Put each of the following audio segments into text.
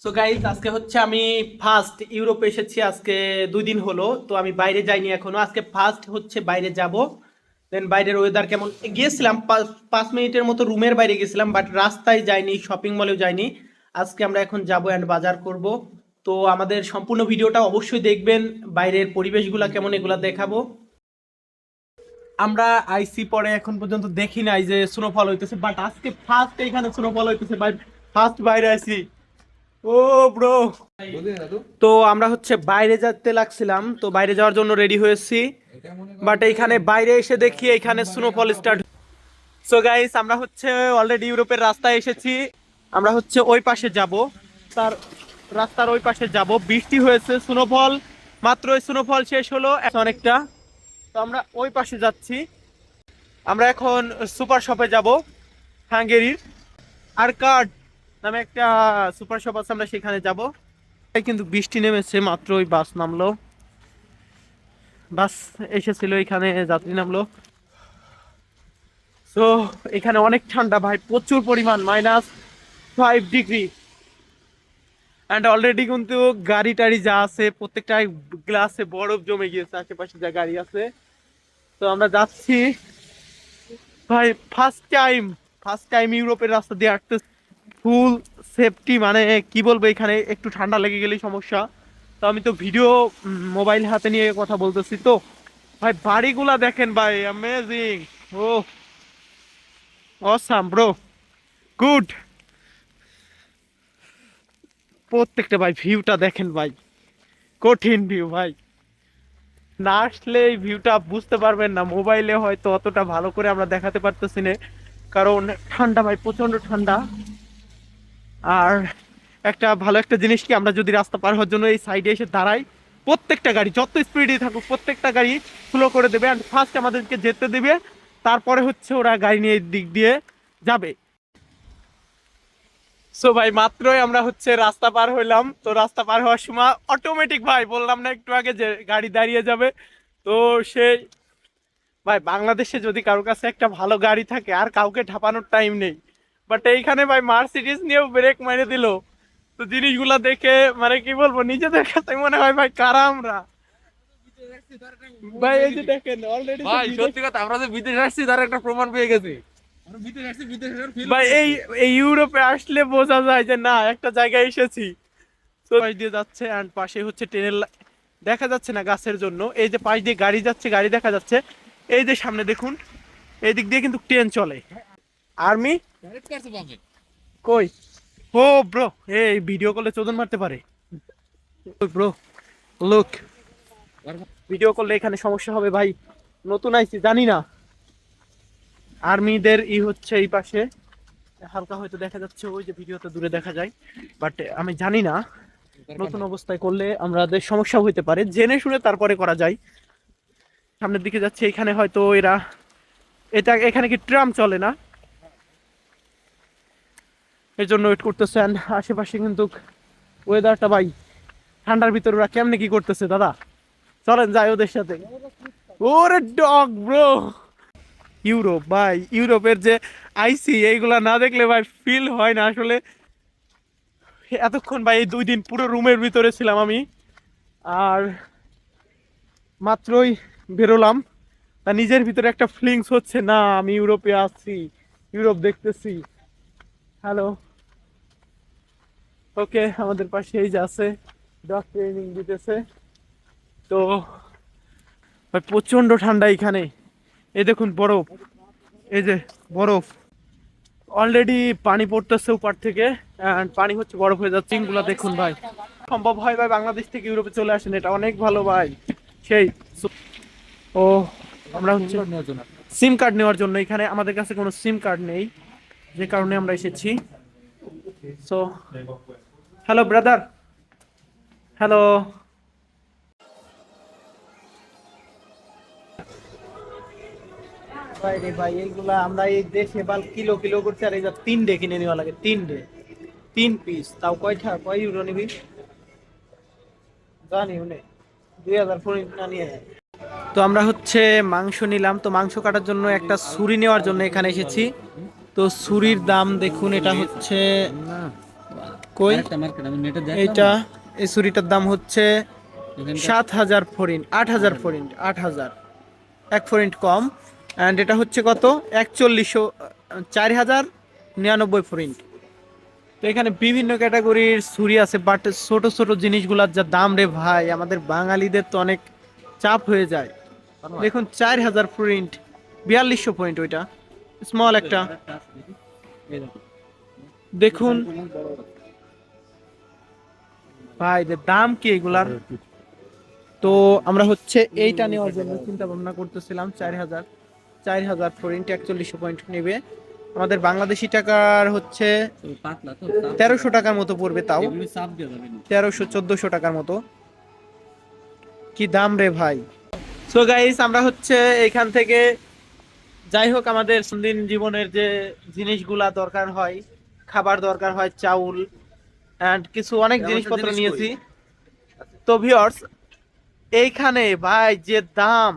So guys আজকে হচ্ছে আমি ফার্স্ট ইউরোপে এসেছি। আজকে 2 দিন হলো, তো আমি বাইরে যাইনি এখনো। আজকে ফার্স্ট হচ্ছে বাইরে যাব। দেন বাইরের ওয়েদার কেমন, গিয়েছিলাম 5 মিনিটের মতো রুমের বাইরে গেছিলাম, বাট রাস্তায় যাইনি, শপিং মলেও যাইনি। আজকে আমরা এখন যাব অ্যান্ড বাজার করব। তো আমাদের সম্পূর্ণ ভিডিওটা অবশ্যই দেখবেন। বাইরের পরিবেশগুলো কেমন এগুলা দেখাবো। আমরা আইসি পরে এখন পর্যন্ত দেখি নাই যে স্নোফল হইতেছে, বাট আজকে ফার্স্ট এখানে স্নোফল হইতেছে ভাই। ফার্স্ট বাইরে আইসি। ও ব্রো, তো আমরা হচ্ছে বাইরে যেতে লাগছিলাম, তো বাইরে যাওয়ার জন্য রেডি হয়েছি। বাট এইখানে বাইরে এসে দেখি এখানে স্নোফল স্টার্ট। সো গাইস, আমরা হচ্ছে অলরেডি ইউরোপের রাস্তায় এসেছি। আমরা হচ্ছে ওই পাশে যাব, তার রাস্তার ওই পাশে যাব। বৃষ্টি হয়েছে, স্নোফল মাত্র স্নোফল শেষ হলো অনেকটা। তো আমরা ওই পাশে যাচ্ছি। আমরা এখন সুপার শপে যাব, হাঙ্গেরির আরকাড নামে একটা সুপার শপ আছে, আমরা সেখানে যাব। কিন্তু বৃষ্টি নেমেছে, মাত্র ওই বাস নামলো, বাস এসেছিল, এখানে যাত্রী নামলো। তো এখানে অনেক ঠান্ডা ভাই, প্রচুর পরিমাণ, -5 ডিগ্রি। অ্যান্ড অলরেডি কিন্তু গাড়ি টাড়ি যা আছে প্রত্যেকটা গ্লাসে বরফ জমে গিয়েছে, আশেপাশে যা গাড়ি আছে। তো আমরা যাচ্ছি ভাই, ফার্স্ট টাইম ইউরোপের রাস্তা দিয়ে হাঁটতে। ফুল সেফটি, মানে কি বলবো, এখানে একটু ঠান্ডা লেগে গেলেই সমস্যা। তো আমি তো ভিডিও মোবাইল হাতে নিয়ে কথা বলতেছি। তো ভাই বাড়িগুলা দেখেন ভাই, অ্যামেজিং। ও অসাম ব্রো, গুড। প্রত্যেকটা ভাই ভিউটা দেখেন ভাই, কঠিন ভিউ ভাই। না আসলে এই ভিউটা বুঝতে পারবেন না, মোবাইলে হয়তো অতটা ভালো করে আমরা দেখাতে পারতেছি না, কারণ ঠান্ডা ভাই, প্রচন্ড ঠান্ডা। আর ভালো একটা জিনিস কি, আমরা যদি রাস্তা পার হওয়ার জন্য এই সাইডে এসে দাঁড়াই, প্রত্যেকটা গাড়ি যত স্পিডে থাকুক প্রত্যেকটা গাড়ি স্লো করে দেবে, অ্যান্ড ফার্স্ট আমাদেরকে যেতে দেবে। তারপরে হচ্ছে ওরা গাড়ি নিয়ে এই দিক দিয়ে যাবে। সো ভাই মাত্রই আমরা হচ্ছে রাস্তা পার হইলাম। তো রাস্তা পার হওয়ার সময় অটোমেটিক, ভাই বললাম না একটু আগে যে গাড়ি দাঁড়িয়ে যাবে। তো সেই ভাই, বাংলাদেশে যদি কারোর কাছে একটা ভালো গাড়ি থাকে আর কাউকে ঠাপানোর টাইম নেই, বাট এইখানে ভাই মার্সিডিজ নিয়েও ব্রেক মেরে দিল। তো জিনিসগুলা দেখে মানে কি বলবো, নিজেদের কাছে মনে হয় ভাই কারা আমরা। ভাই এই যে দেখেন, অলরেডি তো ভাই বিদেশ। সত্যি কথা, আমরা যে বিদেশ আসছি তার একটা প্রমাণ পেয়ে গেছি। আমরা বিদেশ আসছি, বিদেশের ফিল ভাই এই করতেছি। এই ইউরোপে আসলে বোঝা যায় যে না, একটা জায়গায় এসেছি। তো পাশ দিয়ে যাচ্ছে, অ্যান্ড পাশে হচ্ছে ট্রেনের দেখা যাচ্ছে না গাছের জন্য। এই যে পাশ দিয়ে গাড়ি যাচ্ছে, গাড়ি দেখা যাচ্ছে। এই যে সামনে দেখুন, এই দিক দিয়ে কিন্তু ট্রেন চলে। আর্মি ডাইরেক্ট কাছে পাবে। কই? ও ব্রো, এই ভিডিও কলে চোদন মারতে পারে। ব্রো লুক, ভিডিও করলে এখানে সমস্যা হবে ভাই, নতুন আইছি জানি না। আর্মিদের হচ্ছে এই পাশে হালকা হয়তো দেখা যাচ্ছে, ওই যে ভিডিওতে দূরে দেখা যায়, বাট আমি জানি না। দরকার নতুন নাই। অবস্থায় করলে আমাদের সমস্যা হইতে পারে, জেনে শুনে তারপরে করা যায়। সামনের দিকে যাচ্ছে, এখানে হয়তো এরা, এখানে কি ট্রাম চলে না, এর জন্য ওয়েট করতেছে। And আশেপাশে কিন্তু ওয়েদারটা ভাই, ঠান্ডার ভিতরে ওরা কেমনে কি করতেছে দাদা, চলেন যাই ওদের সাথে। ওরে ডগ ব্রো, ইউরোপ ভাই, ইউরোপের যে আইসি এইগুলা না দেখলে ভাই ফিল হয় না আসলে। এতক্ষণ ভাই এই 2 দিন পুরো রুমের ভিতরে ছিলাম আমি, আর মাত্রই বেরোলাম। তা নিজের ভিতরে একটা ফিলিংস হচ্ছে, না আমি ইউরোপে আছি, ইউরোপ দেখতেছি। হ্যালো, ওকে, আমাদের পাশে এই যে আছে, ডগ ট্রেনিং দিতেছে। তো ভাই প্রচন্ড ঠান্ডা এখানে, এই দেখুন বরফ, এই যে বরফ, অলরেডি পানি পড়তেছে উপর থেকে, and পানি হচ্ছে বরফ হয়ে যাচ্ছে। গুলা দেখুন ভাই, সম্ভব হয় ভাই বাংলাদেশ থেকে ইউরোপে চলে আসেন, এটা অনেক ভালো ভাই। সেই ও, আমরা হচ্ছে নেওয়ার জন্য। সিম কার্ড নেওয়ার জন্য, এখানে আমাদের কাছে কোনো সিম কার্ড নেই, যে কারণে আমরা এসেছি। So hello brother, hello. ভাই রে ভাই, এইগুলা আমরা এই দেশে বাল কিলো কিলো করছে, আর এই যা 3 ডে কিনে নেওয়া লাগে, 3 ডে 3 পিস, তাও কয়টা, কয় ইউরো নিবি জানি উনি, 2000 ফরিন না নিয়ে। তো আমরা হচ্ছে মাংস নিলাম, তো মাংস কাটার জন্য একটা ছুরি নেওয়ার জন্য এখানে এসেছি। তো ছুরির দাম দেখুন, এটা হচ্ছে কই একটা মার্কেট আমি নেটে দেখলাম। এইটা এই ছুরিটার দাম হচ্ছে এখানকার 7,000 ফরিন্ট, 8,000 ফরিন্ট, 8,000, 1 ফরিন্ট কম। অ্যান্ড এটা হচ্ছে কত 4100, 4,099 ফরিন্ট। তো এখানে বিভিন্ন ক্যাটাগরির ছুরি আছে, বাট ছোট ছোট জিনিসগুলার যা দাম রে ভাই, আমাদের বাঙালিদের তো অনেক চাপ হয়ে যায়। দেখুন 4,000 ফরিন্ট, 4200 পয়েন্ট, ওইটা স্মল একটা। এই দেখো। দেখুন ভাই এদের দাম কি এগুলার। তো আমরা হচ্ছে এইটা নেওয়ার জন্য চিন্তা ভাবনা করতেছিলাম। 4,000 ফরিন্ট, 4100 পয়েন্ট নেবে। আমাদের বাংলাদেশি টাকার হচ্ছে তো পাতলা তো 1300 টাকার মতো পড়বে, তাও এগুলো চাপ দিয়ে যাবে না। 1300-1400 টাকার মতো। কি দাম রে ভাই। সো গাইস আমরা হচ্ছে এখান থেকে, যাই হোক, আমাদের দৈনন্দিন জীবনের যে জিনিসগুলা দরকার হয়, খাবার দরকার হয়, চাউল এন্ড কিছু অনেক জিনিসপত্র নিয়েছি। তো ভিউয়ার্স, এইখানে ভাই যে দাম,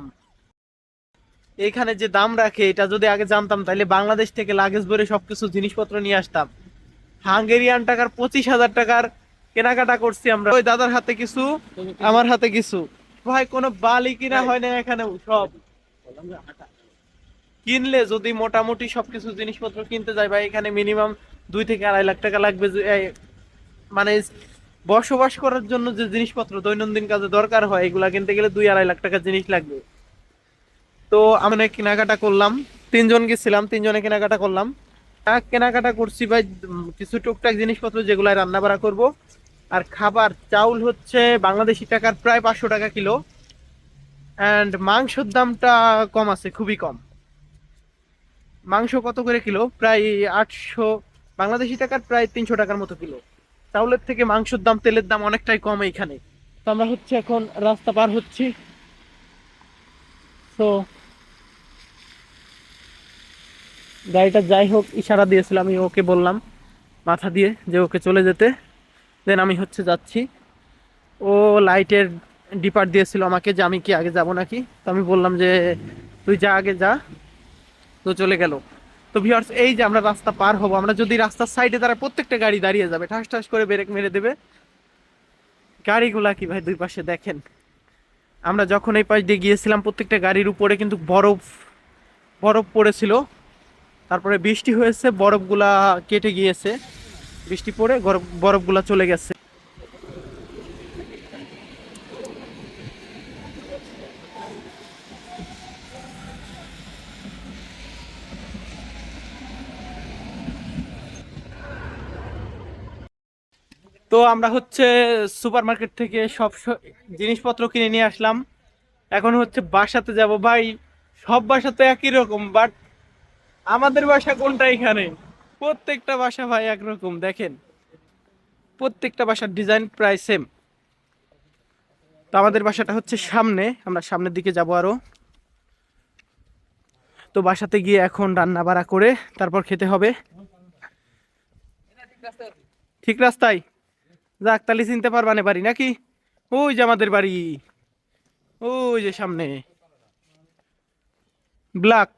এইখানে যে দাম রাখে, এটা যদি আগে জানতাম তাহলে বাংলাদেশ থেকে লাগেজ ভরে সবকিছু জিনিসপত্র নিয়ে আসতাম। হাঙ্গেরিয়ান টাকার 25,000 টাকার কেনাকাটা করছি আমরা। ওই দাদার হাতে কিছু, আমার হাতে কিছু। ভাই কোনো বালি কিনা হয় না এখানেও, সব কিনলে যদি মোটামুটি সবকিছু জিনিসপত্র কিনতে যাই ভাই, এখানে মিনিমাম 2 থেকে 2.5 লাখ টাকা লাগবে। মানে বসবাস করার জন্য যে জিনিসপত্র দৈনন্দিন কাজে দরকার হয়, এগুলা কিনতে গেলে 2-2.5 লাখ টাকার জিনিস লাগবে। তো আমি কেনাকাটা করলাম, 3জন গেছিলাম, 3জনে কেনাকাটা করলাম। কেনাকাটা করছি ভাই কিছু টুকটাক জিনিসপত্র যেগুলো রান্না বাড়া করব। আর খাবার চাউল হচ্ছে বাংলাদেশি টাকার প্রায় 500 টাকা কিলো। অ্যান্ড মাংসের দামটা কম আছে, খুবই কম। মাংস কত করে কিলো? প্রায় 800 বাংলাদেশি টাকার, প্রায় 300 টাকার মতো কিলো। চাউলের থেকে মাংসের দাম, তেলের দাম অনেকটাই কম এইখানে। তো আমরা হচ্ছে এখন রাস্তা পার হচ্ছি। তো গাড়িটা যাই হোক ইশারা দিয়েছিলাম, আমি ওকে বললাম মাথা দিয়ে যে ওকে চলে যেতে। দেন আমি হচ্ছে যাচ্ছি। ও লাইটের ডিপার দিয়েছিল আমাকে যে আমি কি আগে যাব নাকি। তো আমি বললাম যে তুই যা, আগে যা। তো চলে গেল। তো ভিউয়ার্স, এই যে আমরা রাস্তা পার হব, আমরা যদি রাস্তার সাইডে দাঁড়ায় প্রত্যেকটা গাড়ি দাঁড়িয়ে যাবে, ঠাস ঠাস করে ব্রেক মেরে দেবে। গাড়িগুলা কি ভাই দুই পাশে দেখেন। আমরা যখন এই পাশ দিয়ে গিয়েছিলাম প্রত্যেকটা গাড়ির উপরে কিন্তু বরফ বরফ পড়েছিল। তারপরে বৃষ্টি হয়েছে, বরফগুলা কেটে গিয়েছে, বৃষ্টি পড়ে বরফগুলা চলে গেছে। তো আমরা হচ্ছে সুপার মার্কেট থেকে সব জিনিসপত্র কিনে নিয়ে আসলাম। এখন হচ্ছে বাসাতে যাব ভাই। সব বাসা তো একই রকম, বাট আমাদের বাসা কোনটা এখানে? প্রত্যেকটা বাসা ভাই একরকম, দেখেন প্রত্যেকটা বাসার ডিজাইন প্রায় সেম। তো আমাদের বাসাটা হচ্ছে সামনে, আমরা সামনের দিকে যাব আরো। তো বাসাতে গিয়ে এখন রান্না বাড়া করে তারপর খেতে হবে। ঠিক রাস্তায়? যাক, তাহলে চিনতে পারবা না বাড়ি নাকি? ওই যে আমাদের বাড়ি, ওই যে সামনে ব্ল্যাক।